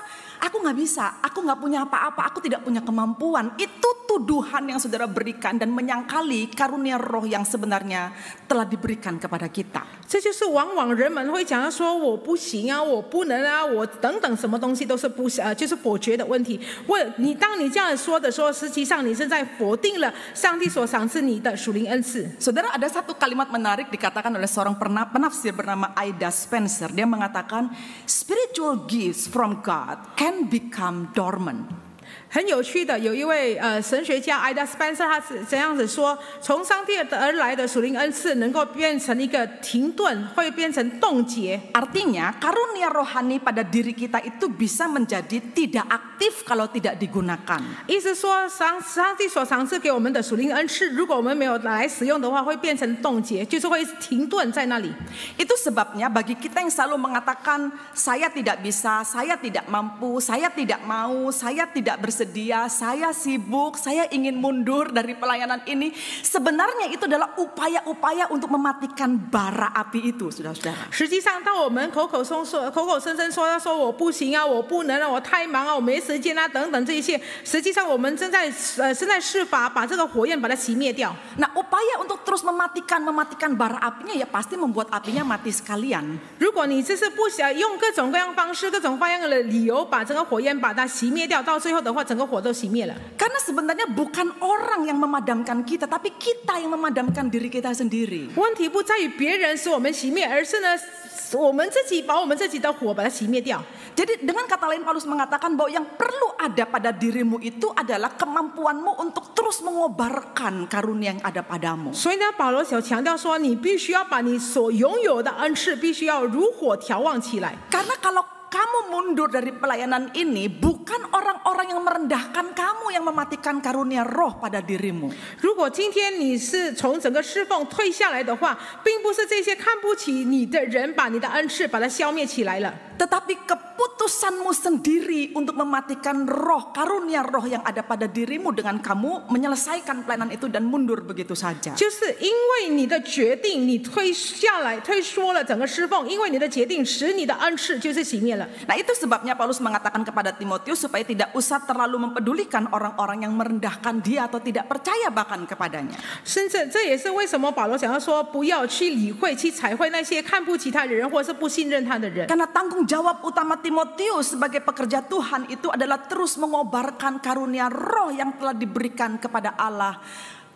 aku nggak bisa, aku nggak punya apa-apa, aku tidak punya kemampuan. Itu tuduhan yang saudara berikan dan menyangkali karunia roh yang sebenarnya telah diberikan kepada kita. 这就是往往人们会讲说我不行啊，我不能啊，我等等什么东西都是就是否决的问题。当你这样说的时候，实际上你是在否定了上帝所赏赐你的属灵恩赐。 Saudara, ada satu kalimat menarik dikatakan oleh seorang penafsir bernama Ida Spencer. Dia mengatakan spiritual gifts from God can become dormant. 很有趣的，有一位神学家 Ida Spencer， 他是这样子说：从上帝而来的属灵恩赐能够变成一个停顿，会变成冻结。 Artinya karunia rohani pada diri kita itu bisa menjadi tidak aktif aktif kalau tidak digunakan. 意思说，上帝所赏赐给我们的属灵恩赐，如果我们没有来使用的话，会变成冻结，就是会停顿在那里。 Itu sebabnya bagi kita yang selalu mengatakan saya tidak bisa, saya tidak mampu, saya tidak mau, saya tidak bersedia, saya sibuk, saya ingin mundur dari pelayanan ini. Sebenarnya itu adalah upaya-upaya untuk mematikan bara api itu, saudara-saudara. 实际上，当我们口口声声说我不行啊，我不能啊，我太忙啊，我没时间啊等等这一些，实际上我们正在试法把这个火焰把它熄灭掉。 Nah, upaya untuk terus mematikan bara apinya ya pasti membuat apinya mati sekalian. 如果你就是不想用各种各样方式、各种各样的理由把整个火焰把它熄灭掉，到最后的话，整个火都熄灭了。 Karena sebenarnya bukan orang yang memadamkan kita, tapi kita yang memadamkan diri kita sendiri. 问题不在于别人使我们熄灭，而是呢，我们自己把我们自己的火把它熄灭掉。 Jadi dengan kata lain Paulus mengatakan bahwa yang perlu ada pada dirimu itu adalah kemampuanmu untuk terus mengobarkan karunia yang ada padamu. 所以呢，保罗有强调说，你必须要把你所拥有的恩赐，必须要如火调旺起来。 Karena kalau kamu mundur dari pelayanan ini, bukan orang-orang yang merendahkan kamu yang mematikan karunia roh pada dirimu. 如果今天你是从整个侍奉退下来的话，并不是这些看不起你的人把你的恩赐把它消灭起来了。 Tetapi keputusanmu sendiri untuk mematikan roh, karunia roh yang ada pada dirimu dengan kamu menyelesaikan pelayanan itu dan mundur begitu saja. 就是因为你的决定，你退缩了整个侍奉，因为你的决定使你的恩赐就是熄灭了。 Nah, itu sebabnya Paulus mengatakan kepada Timotius supaya tidak usah terlalu mempedulikan orang-orang yang merendahkan dia atau tidak percaya bahkan kepadanya. 甚至这也是为什么保罗想要说不要去理会、去彩绘那些看不起他的人，或是不信任他的人。 Karena tanggung jawab utama Timotius sebagai pekerja Tuhan itu adalah terus mengobarkan karunia roh yang telah diberikan kepada Allah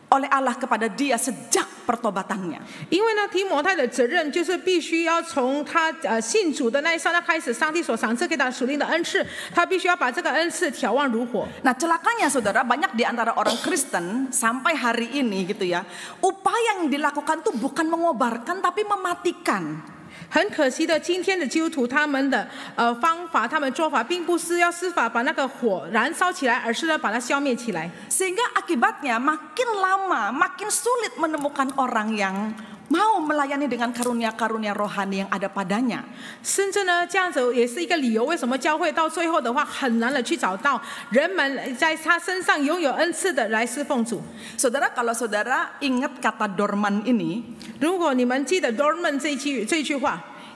oleh Allah kepada dia sejak pertobatannya. 因为呢，提摩太的责任就是必须要从他信主的那一刹那开始，上帝所赏赐给他属灵的恩赐，他必须要把这个恩赐调旺如火。 Nah, celakanya saudara, banyak di antara orang Kristen sampai hari ini gitu ya, upaya yang dilakukan tuh bukan mengobarkan tapi mematikan. 很可惜的，今天的基督徒他们的方法、他们做法，并不是要施法把那个火燃烧起来，而是要把它消灭起来。 Sehingga akibatnya makin lama makin sulit menemukan orang yang mau melayani dengan karunia-karunia rohani yang ada padanya. 甚至呢，这样子也是一个理由，为什么教会到最后的话很难的去找到人们在他身上拥有恩赐的来侍奉主。 Saudara, kalau saudara ingat kata dorman ini, 如果你们记得 dormant 这一句话。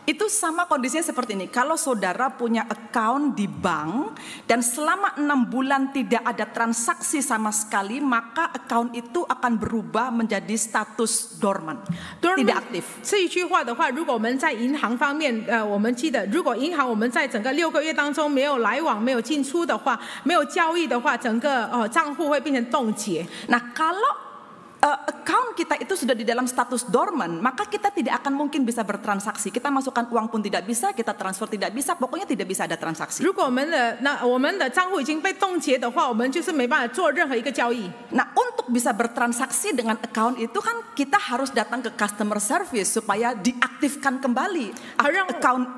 itu sama kondisinya seperti ini. Kalau saudara punya account di bank dan selama 6 bulan tidak ada transaksi sama sekali, maka account itu akan berubah menjadi status dormant, tidak aktif. 这一句话的话，如果我们在银行方面，我们记得，如果银行我们在整个6个月当中没有来往、没有进出的话，没有交易的话，整个账户会变成冻结。 Nah, kalau account kita itu sudah di dalam status dormant, maka kita tidak akan mungkin bisa bertransaksi. Kita masukkan uang pun tidak bisa, kita transfer tidak bisa, pokoknya tidak bisa ada transaksi. 如果我们的账户已经被冻结的话，我们就是没办法做任何一个交易。 Nah, untuk bisa bertransaksi dengan account itu kan kita harus datang ke customer service supaya diaktifkan kembali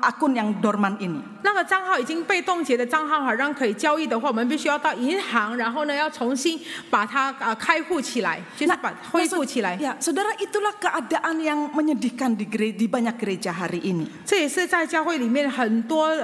akun yang dormant ini. 那个账号已经被冻结的账号，好让可以交易的话，我们必须要到银行，然后呢要重新把它开户起来，就是把恢复起来。 Ya, saudara, itulah keadaan yang menyedihkan di banyak gereja hari ini. 这也是在教会里面很多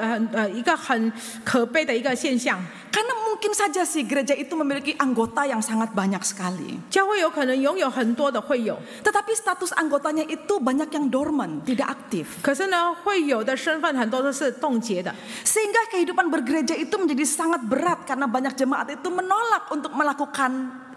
一个很可悲的一个现象。 Karena mungkin saja sih gereja itu memiliki anggota yang sangat banyak sekali. 教会有可能拥有很多的会友， Tetapi status anggotanya itu banyak yang dormant, tidak aktif. 可是呢，会友的身份很多都是冻结的。 Sehingga kehidupan bergereja itu menjadi sangat berat karena banyak jemaat itu menolak untuk melakukan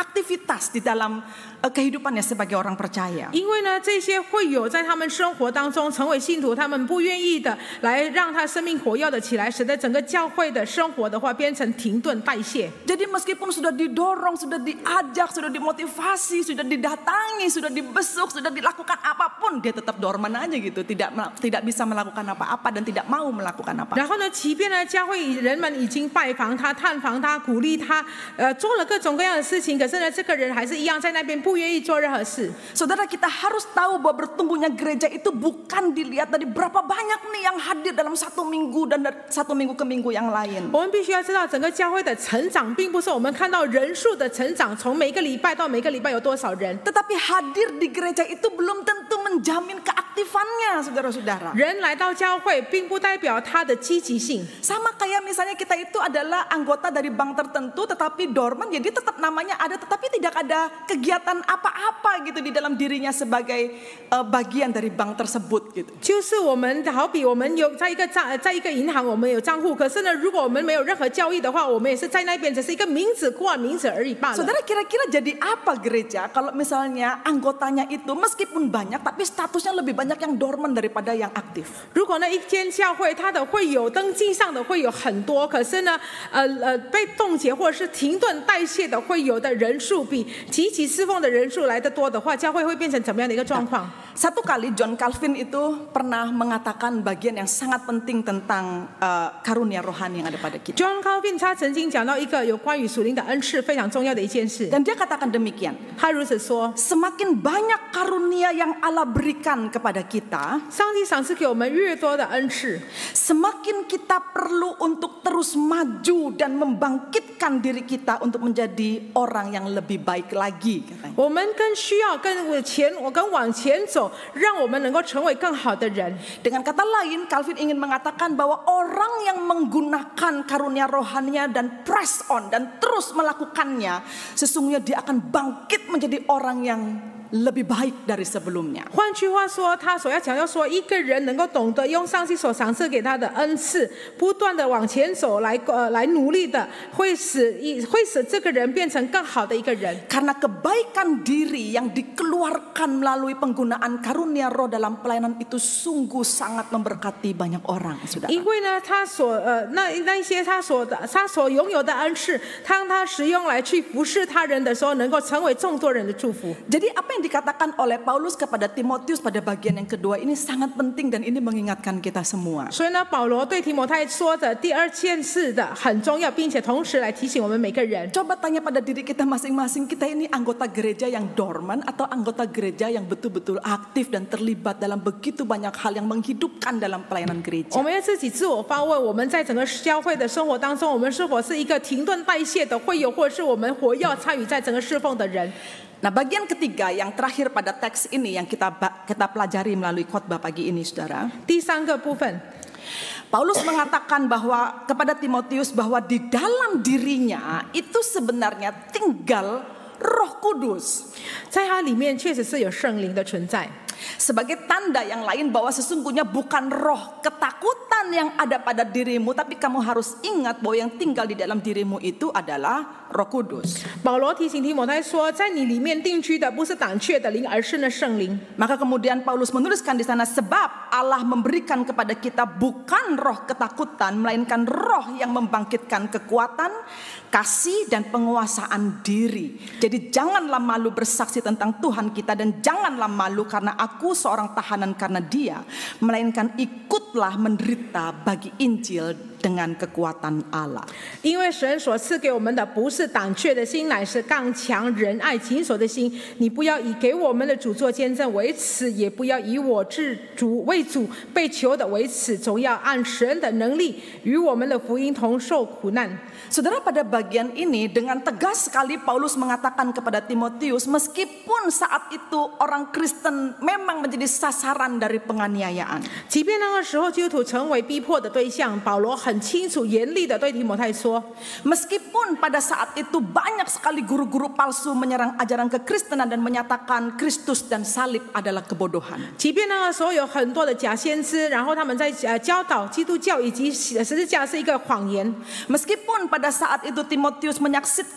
aktivitas di dalam kehidupannya sebagai orang percaya. 因为呢，这些会友在他们生活当中成为信徒，他们不愿意的来让他生命活跃的起来，使得整个教会的生活的话变成停顿代谢。 Jadi meskipun sudah didorong, sudah diajak, sudah dimotivasi, sudah didatangi, sudah dibesuk, sudah dilakukan apapun, dia tetap dorman aja gitu, tidak bisa melakukan apa-apa dan tidak mau melakukan apa-apa. 然后呢，即便呢教会人们已经拜访他、探访他、鼓励他，做了各种各样的事情，可是呢，这个人还是一样在那边不愿意做任何事。 Saudara, kita harus tahu bahwa bertumbuhnya gereja itu bukan dilihat dari berapa banyak nih yang hadir dalam satu minggu dan dari satu minggu ke minggu yang lain. 我们必须要知道，整个教会的成长，并不是我们看到人数的成长，从每个礼拜到每个礼拜有多少人。 Tetapi hadir di gereja itu belum tentu menjamin keaktifannya, saudara-saudara. 人来到教会，并不代表他的积极性。 Sama kayak misalnya kita itu adalah anggota dari bank tertentu tetapi dorman, jadi tetap namanya ada tetapi tidak ada kegiatan apa-apa gitu di dalam dirinya sebagai bagian dari bank tersebut gitu. 就是我们好比我们有在一个银行，我们有账户，可是呢，如果我们没有任何交易的话，我们也是在那边只是一个名字挂名字而已罢了。 Saudara, kira-kira jadi apa gereja kalau misalnya anggotanya itu meskipun banyak tapi statusnya lebih banyak yang dorman daripada yang aktif? 如果呢一间教会它的会有登记上的会有很多，可是呢被冻结或者是停顿代谢的会有的人数比积极侍奉的人数来得多的话，教会会变成怎么样的一个状况？ Satu kali John Calvin itu pernah mengatakan bagian yang sangat penting tentang karunia rohani yang ada pada kita. John Calvin 他曾经讲到一个有关于属灵的恩赐非常重要的一件事， Dan dia katakan demikian. 他如此说： Semakin banyak karunia yang Allah berikan kepada kita, 上帝赏赐给我们越多的恩赐， semakin kita perlu untuk terus maju dan membangkitkan diri kita untuk menjadi orang yang lebih baik lagi, katanya. 我们更需要更往前走，让我们能够成为更好的人。 Dengan kata lain, Calvin ingin mengatakan bahwa orang yang menggunakan karunia rohaninya dan press on dan terus melakukannya, sesungguhnya dia akan bangkit menjadi orang yang lebih baik dari sebelumnya. 换句话说，他所要强调说，一个人能够懂得用上帝所赏赐给他的恩赐，不断的往前走，来努力的，会使这个人变成更好的一个人。 Karena kebaikan diri yang dikeluarkan melalui penggunaan karunia roh dalam pelayanan itu sungguh sangat memberkati banyak orang, saudara. 因为呢，他所拥有的恩赐，当他使用来去服侍他人的时候，能够成为众多人的祝福。 Jadi apa yang dikatakan oleh Paulus kepada Timotius pada bagian yang kedua ini sangat penting dan ini mengingatkan kita semua. 所以呢，保罗对提摩太说的第二件事的很重要，并且同时来提醒我们每个人。 Coba tanya pada diri kita masing-masing, kita ini anggota gereja yang dorman atau anggota gereja yang betul-betul aktif dan terlibat dalam begitu banyak hal yang menghidupkan dalam pelayanan gereja. 我们要自己自我发问：我们在整个教会的生活当中，我们是否是一个停顿代谢的会友，或者是我们活跃参与在整个侍奉的人？ Nah, bagian ketiga yang terakhir pada teks ini yang kita pelajari melalui khotbah pagi ini, saudara. 第三个部分， Paulus mengatakan bahwa kepada Timotius bahwa di dalam dirinya itu sebenarnya tinggal Roh Kudus. 在它里面确实是有圣灵的存在。 Sebagai tanda yang lain bahwa sesungguhnya bukan roh ketakutan yang ada pada dirimu, tapi kamu harus ingat bahwa yang tinggal di dalam dirimu itu adalah Roh Kudus. 保罗提醒提摩太说，在你里面定居的不是胆怯的灵，而是那圣灵。 Maka kemudian Paulus menuliskan di sana, sebab Allah memberikan kepada kita bukan roh ketakutan, melainkan roh yang membangkitkan kekuatan, kasih dan penguasaan diri. Jadi janganlah malu bersaksi tentang Tuhan kita dan janganlah malu karena aku seorang tahanan karena Dia, melainkan ikutlah menderita bagi Injil dengan kekuatan Allah. 因为神所赐给我们的不是胆怯的心，乃是刚强、仁爱、谨守的心。你不要以给我们的主做见证为耻，也不要以我为主被囚的为耻，总要按神的能力与我们的福音同受苦难。 Saudara, pada bagian ini dengan tegas sekali Paulus mengatakan kepada Timotius, meskipun saat itu orang Kristen memang menjadi sasaran dari penganiayaan. 即便那个时候基督徒成为逼迫的对象，保罗很清楚、严厉的对提摩太说， Meskipun pada saat itu banyak sekali guru-guru palsu menyerang ajaran kekristenan dan menyatakan Kristus dan salib adalah kebodohan. 即便那个时候有很多的假先知，然后他们在教导基督教以及十字架是一个谎言。 Meskipun pada saat itu Timotius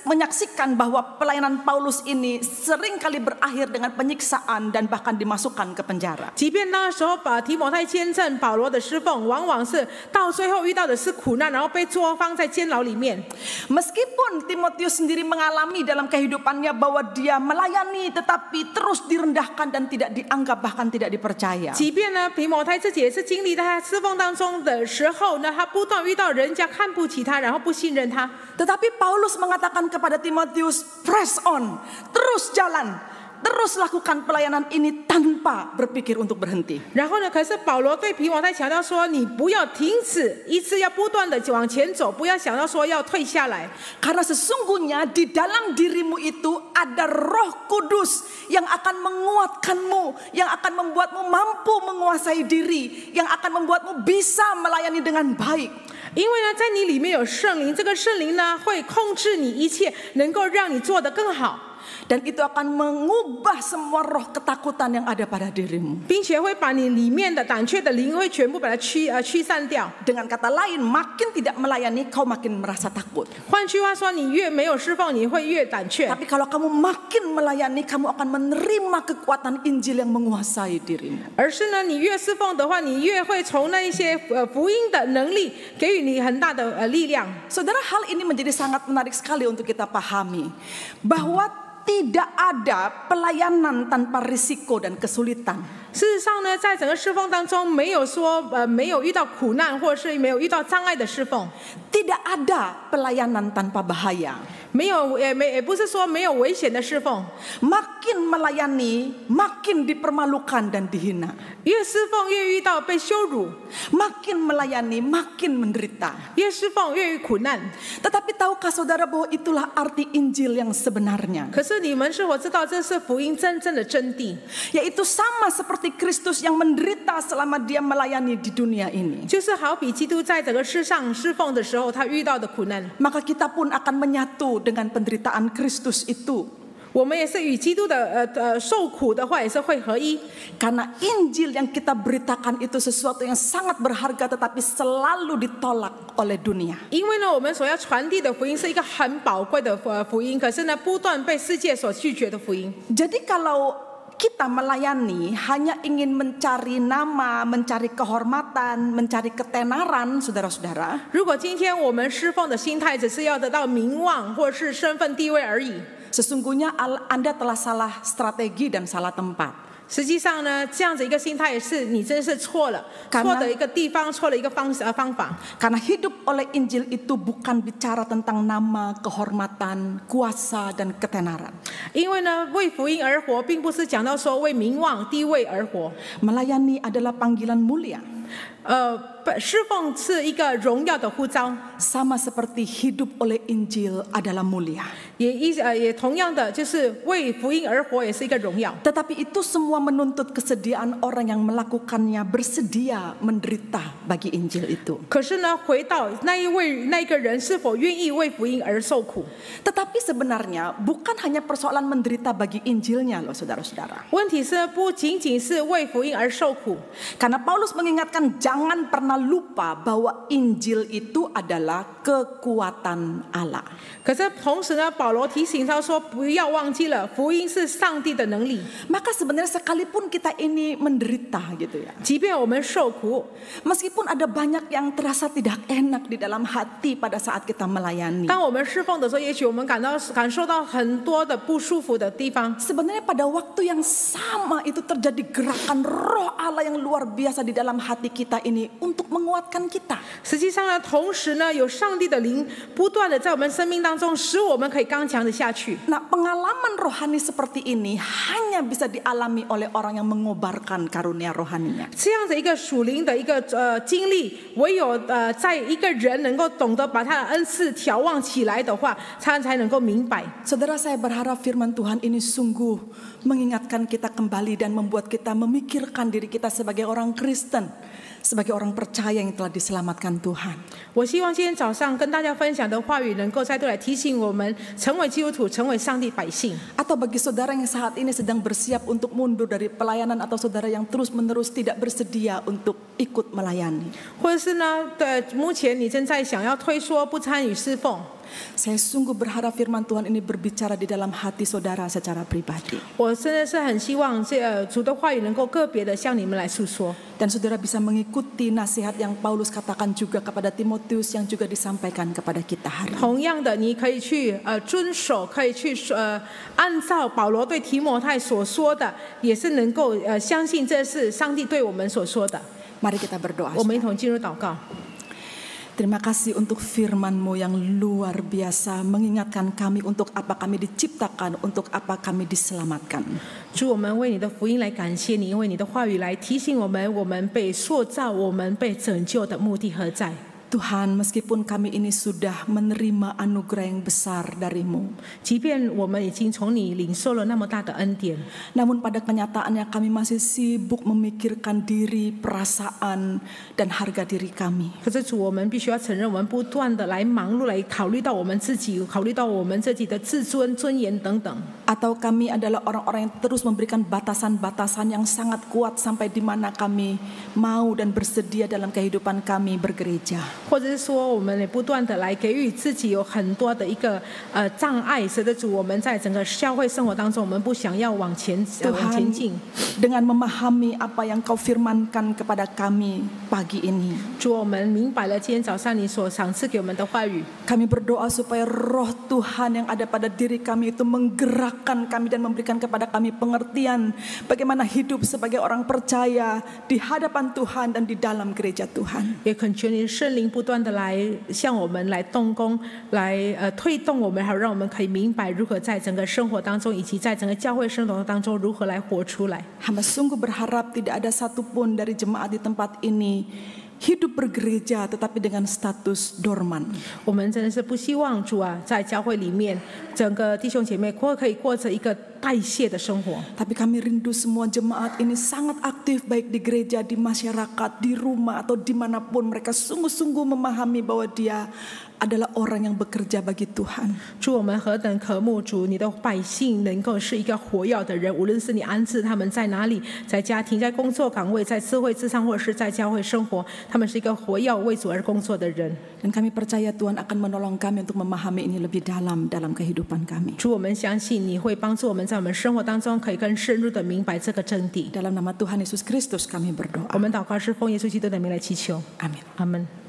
menyaksikan bahwa pelayanan Paulus ini seringkali berakhir dengan penyiksaan dan bahkan dimasukkan ke penjara. 即便那时候把提摩太见证保罗的侍奉，往往是到最后遇到的是苦难，然后被放在监牢里面。 Meskipun Timotius sendiri mengalami dalam kehidupannya bahwa dia melayani tetapi terus direndahkan dan tidak dianggap bahkan tidak dipercaya. 即便呢，提摩太自己也是经历在他侍奉当中的时候呢，他不断遇到人家看不起他，然后不信任他。 Tetapi Paulus mengatakan kepada Timotius, press on, terus jalan, terus lakukan pelayanan ini tanpa berpikir untuk berhenti. 然后呢，可是保罗对提摩太强调说，你不要停止，一直要不断的往前走，不要想到说要退下来。 Karena sesungguhnya di dalam dirimu itu ada Roh Kudus yang akan menguatkanmu, yang akan membuatmu mampu menguasai diri, yang akan membuatmu bisa melayani dengan baik. 因为呢，在你里面有圣灵，这个圣灵呢会控制你一切，能够让你做得更好。 Dan itu akan mengubah semua roh ketakutan yang ada pada dirimu. 并且会把你里面的胆怯的灵会全部把它驱散掉。 Dengan kata lain, makin tidak melayani, kau makin merasa takut. 换句话说，你越没有释放，你会越胆怯。 Tapi kalau kamu makin melayani, kamu akan menerima kekuatan Injil yang menguasai dirimu. 而是呢，你越释放的话，你越会从那一些福音的能力给予你很大的力量。 Saudara, hal ini menjadi sangat menarik sekali untuk kita pahami. Bahwa tidak ada pelayanan tanpa risiko dan kesulitan. 事实上呢，在整个侍奉当中，没有说没有遇到苦难，或者是没有遇到障碍的侍奉。 Tidak ada pelayanan tanpa bahaya. 没有也不是说没有危险的侍奉。 Makin melayani, makin dipermalukan dan dihina. 越侍奉越遇到被羞辱， Makin melayani, makin menderita. 越侍奉越遇苦难。 Tetapi tahukah saudara bahwa itulah arti Injil yang sebenarnya? 可是你们是否知道这是福音真正的真谛？ Yaitu sama seperti Kristus yang menderita selama dia melayani di dunia ini. 就是好比基督在整个世上侍奉的时候，他遇到的苦难， Maka kita pun akan menyatu dengan penderitaan Kristus itu. 我们也是与基督的受苦的话，也是会合一。 Karena Injil yang kita beritakan itu sesuatu yang sangat berharga tetapi selalu ditolak oleh dunia. 因为呢，我们所要传递的福音是一个很宝贵的福音，可是呢，不断被世界所拒绝的福音。 Jadi kalau kita melayani hanya ingin mencari nama, mencari kehormatan, mencari ketenaran, saudara-saudara. 如果今天我们侍奉的心态只是要得到名望或是身份地位而已， Sesungguhnya Anda telah salah strategi dan salah tempat. 实际上呢，这样子一个心态也是你真是错了， Karena- 错的一个地方，错了一个方法。 Karena hidup oleh Injil itu bukan bicara tentang nama, kehormatan, kuasa, dan ketenaran. 因为呢，为福音而活，并不是讲到说为名望、地位而活。 Melayani adalah panggilan mulia. 侍奉是一个荣耀的呼召， Sama seperti hidup oleh Injil adalah mulia. 也同样的，就是为福音而活，也是一个荣耀。 Tetapi itu semua menuntut kesediaan orang yang melakukannya bersedia menderita bagi Injil itu. 可是呢，回到那个人是否愿意为福音而受苦？ Tetapi sebenarnya bukan hanya persoalan menderita bagi Injilnya loh saudara-saudara. 问题是不仅仅是为福音而受苦， Karena Paulus mengingatkan jangan pernah lupa bahwa Injil itu adalah kekuatan Allah. 可是同时呢，保罗提醒他说，不要忘记了，福音是上帝的能力。 Maka sebenarnya sekalipun kita ini menderita gitu ya. 即便我们受苦， Meskipun ada banyak yang terasa tidak enak di dalam hati pada saat kita melayani. 当我们侍奉的时候，也许我们感受到很多的不舒服的地方。 Sebenarnya pada waktu yang sama itu terjadi gerakan roh Allah yang luar biasa di dalam hati kita ini untuk menguatkan kita. 实际上呢，同时呢，有上帝的灵不断的在我们生命当中，使我们可以刚强的下去。 Nah, pengalaman rohani seperti ini hanya bisa dialami oleh orang yang mengobarkan karunia rohaninya. 这样的一个属灵的一个经历，唯有在一个人能够懂得把他的恩赐调望起来的话，他才能够明白。 Saudara, saya berharap firman Tuhan ini sungguh mengingatkan kita kembali dan membuat kita memikirkan diri kita sebagai orang Kristen, sebagai orang percaya yang telah diselamatkan Tuhan. 我希望今天早上跟大家分享的话语，能够再度来提醒我们，成为基督徒，成为上帝百姓。 Atau bagi saudara yang saat ini sedang bersiap untuk mundur dari pelayanan, atau saudara yang terus-menerus tidak bersedia untuk ikut melayani. 或者是呢，目前你正在想要退缩不参与侍奉。Saya sungguh berharap firman Tuhan ini berbicara di dalam hati saudara secara pribadi. 我真的是很希望主的话语能够个别的向你们来诉说。 Dan saudara bisa mengikuti nasihat yang Paulus katakan juga kepada Timotius yang juga disampaikan kepada kita hari ini. 同样的，你可以去遵守，可以去按照保罗对提摩太所说的，也是能够相信这是上帝对我们所说的。 Mari kita berdoa. 我们一同进入祷告。 Terima kasih untuk firman-Mu yang luar biasa, mengingatkan kami untuk apa kami diciptakan, untuk apa kami diselamatkan. 主，我们为你的福音来感谢你，因为你的话语来提醒我们，我们被塑造，我们被拯救的目的何在？ Tuhan, meskipun kami ini sudah menerima anugerah yang besar dari-Mu, 即便我们已经从你领受了那么大的恩典， namun pada kenyataannya kami masih sibuk memikirkan diri, perasaan, dan harga diri kami. 可是主，我们必须要承认，我们不断的来忙碌，来考虑到我们自己，考虑到我们自己的自尊、尊严等等。 Atau kami adalah orang-orang yang terus memberikan batasan-batasan yang sangat kuat sampai di mana kami mau dan bersedia dalam kehidupan kami bergereja. 或者是说，我们也不断的来给予自己有很多的一个障碍，使得主我们在整个教会生活当中，我们不想要往前进。 Dengan memahami apa yang Kau firmankan kepada kami pagi ini, 主，我们明白了今天早上你所赏赐给我们的话语。 kami berdoa supaya Roh Tuhan yang ada pada diri kami itu menggerakkan kami dan memberikan kepada kami pengertian bagaimana hidup sebagai orang percaya di hadapan Tuhan dan di dalam gereja Tuhan. 也恳求你圣灵不断的来向我们来动工，来推动我们，还有让我们可以明白如何在整个生活当中，以及在整个教会生活当中如何来活出来。 Hamba sungguh berharap tidak ada satupun dari jemaat di tempat ini hidup bergereja tetapi dengan status dorman. 我们真的是不希望主啊，在教会里面，整个弟兄姐妹可以过着一个代谢的生活。 Tapi kami rindu semua jemaat ini sangat aktif baik di gereja, di masyarakat, di rumah atau dimanapun mereka sungguh-sungguh memahami bahwa dia adalah orang yang bekerja bagi Tuhan. 主，我们何等渴慕主，你的百姓能够是一个活跃的人，无论是你安置他们在哪里，在家庭、在工作岗位、在社会之上，或者是在教会生活，他们是一个活跃为主而工作的人。 Dan kami percaya Tuhan akan menolong kami untuk memahami ini lebih dalam kehidupan kami. 主，我们相信你会帮助我们在我们生活当中可以更深入的明白这个真谛。 Dalam nama Tuhan Yesus Kristus kami berdoa. 我们祷告是奉耶稣基督的名来祈求， Amin. 阿门。